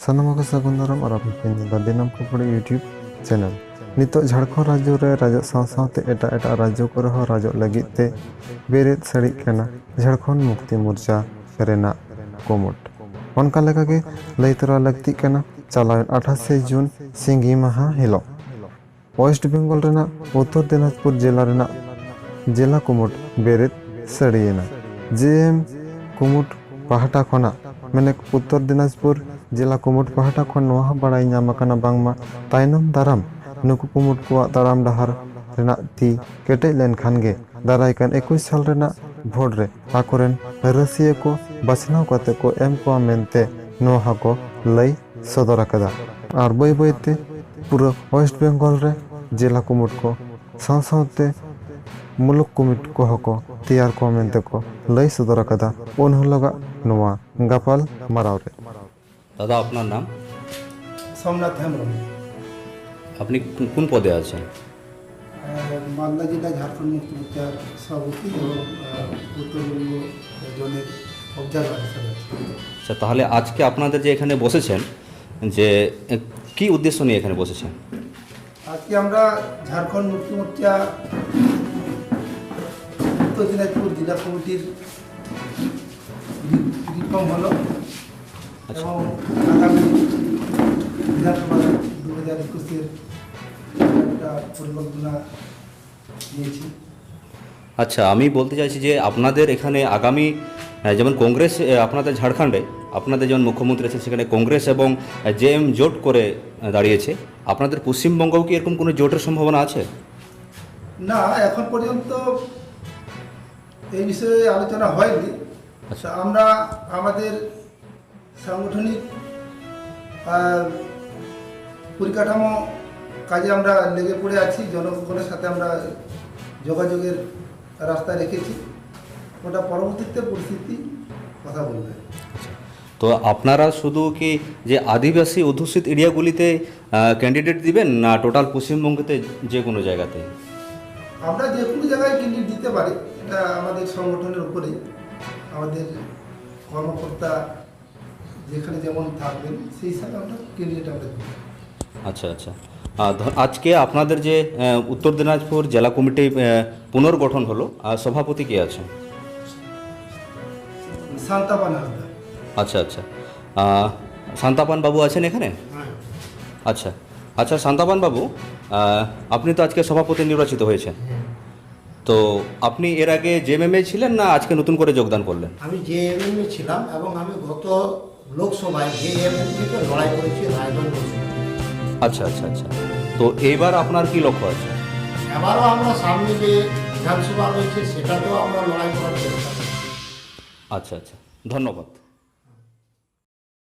सानामको सागुन दाराम और आपनि pen दिनमखोबर YouTube channel नितो झारखंड राज्य रे राजो साथ एटा एटा राज्य को रहो राजो लगी ते बेरेद सड़ी कना झारखंड मुक्ति मोर्चा रेना कुमुट उनका लेका के लई तरा लगती कना चलावन 28 जून सिंगी माहा हिलो वेस्ट बेंगल रेना उत्तर दिनाजपुर जिला रेना जेला कुमुट बेरेद सड़ीना जेएम कुमुट पहाटा खना मैंने उत्तर दिनाजपुर जिला कुमुट पहाटा खन नोवा बड़ाई नामकना बांगमा तायनम दाराम नुकु कुमुट को ताराम डहार रेना ती केटे लेन खानगे दाराय कान 21 साल रेना भोट रे आकोरेन रसिया को बचनाव कते को एम को मेनते नोहा को लई सदर कदा और बई बईते पूरा वेस्ट बेंगल रे जिला कुमुट को साथ मुलुक कुमुट को हको तैयार को मेनते को लई सदर कदा उन लगा नोवा गापाल माराव रे दादा আপনার নাম সোমনাথ হেমব্রম। আপনি কোন পদে আছেন? মালদা জেলা ঝাড়খণ্ড মুক্তি মোর্চার সভাপতি এবং উত্তরবঙ্গ জোনের অবজারভার হিসেবে। আচ্ছা, তাহলে আজকে আপনাদের যে এখানে বসেছেন যে কি উদ্দেশ্য নিয়ে এখানে বসেছেন? আজকে আমরা ঝাড়খণ্ড মুক্তি মোর্চা উত্তর দিনাজপুর জেলা কমিটির রিফর্ম হলো এবং আগামী বিধানসভা 2021-এর একটা পরিকল্পনা নিয়েছি। আচ্ছা, আমি বলতে চাইছি যে আপনাদের এখানে আগামী যেমন কংগ্রেস আপনাদের ঝাড়খণ্ডে আপনাদের যেমন মুখ্যমন্ত্রী আছে সেখানে কংগ্রেস এবং জেএম জোট করে দাঁড়িয়েছে, আপনাদের পশ্চিমবঙ্গেও কি এরকম কোনো জোটের সম্ভাবনা আছে? না, এখন পর্যন্ত এই বিষয়ে আলোচনা হয়নি। আচ্ছা, আমরা আমাদের সাংগঠনিক পরিকাঠামো কাজে আমরা লেগে পড়ে আছি, জনগণের সাথে আমরা যোগাযোগের রাস্তা রেখেছি, ওটা পরবর্তীতে পরিস্থিতি কথা বলবে। তো আপনারা শুধু কি যে আদিবাসী অধ্যুষিত এরিয়াগুলিতে ক্যান্ডিডেট দিবেন না টোটাল পশ্চিমবঙ্গতে যে কোনো জায়গাতে? আমরা যে কোনো জায়গায় ক্যান্ডিডেট দিতে পারি, এটা আমাদের সংগঠনের উপরেই, আমাদের কর্মকর্তা যেখানে যেমন থাকবেন সেই হিসাবে আমরা ক্যান্ডিডেট আমরা দিই। আচ্ছা আচ্ছা, আজকে আপনাদের যে উত্তর দিনাজপুর জেলা কমিটি পুনর্গঠন হলো, সভাপতি কে আছেন? শান্তাপান হালদার। আচ্ছা আচ্ছা, শান্তাপান বাবু আছেন এখানে? আচ্ছা আচ্ছা, শান্তাপান বাবু, আপনি তো আজকে সভাপতি নির্বাচিত হয়েছেন, তো আপনি এর আগে জেএমএ ছিলেন না আজকে নতুন করে যোগদান করলেন? আমি জেএমএ ছিলাম এবং আমি গত লোকসভায় জেএমএ থেকে লড়াই করেছি রায়গঞ্জ। আচ্ছা আচ্ছা আচ্ছা, তো এইবার আপনার কি লক্ষ্য আছে? এবারও আমরা সামনে যে বিধানসভা রয়েছে সেটাতেও আমরা লড়াই করার চেষ্টা করছি। আচ্ছা আচ্ছা, ধন্যবাদ।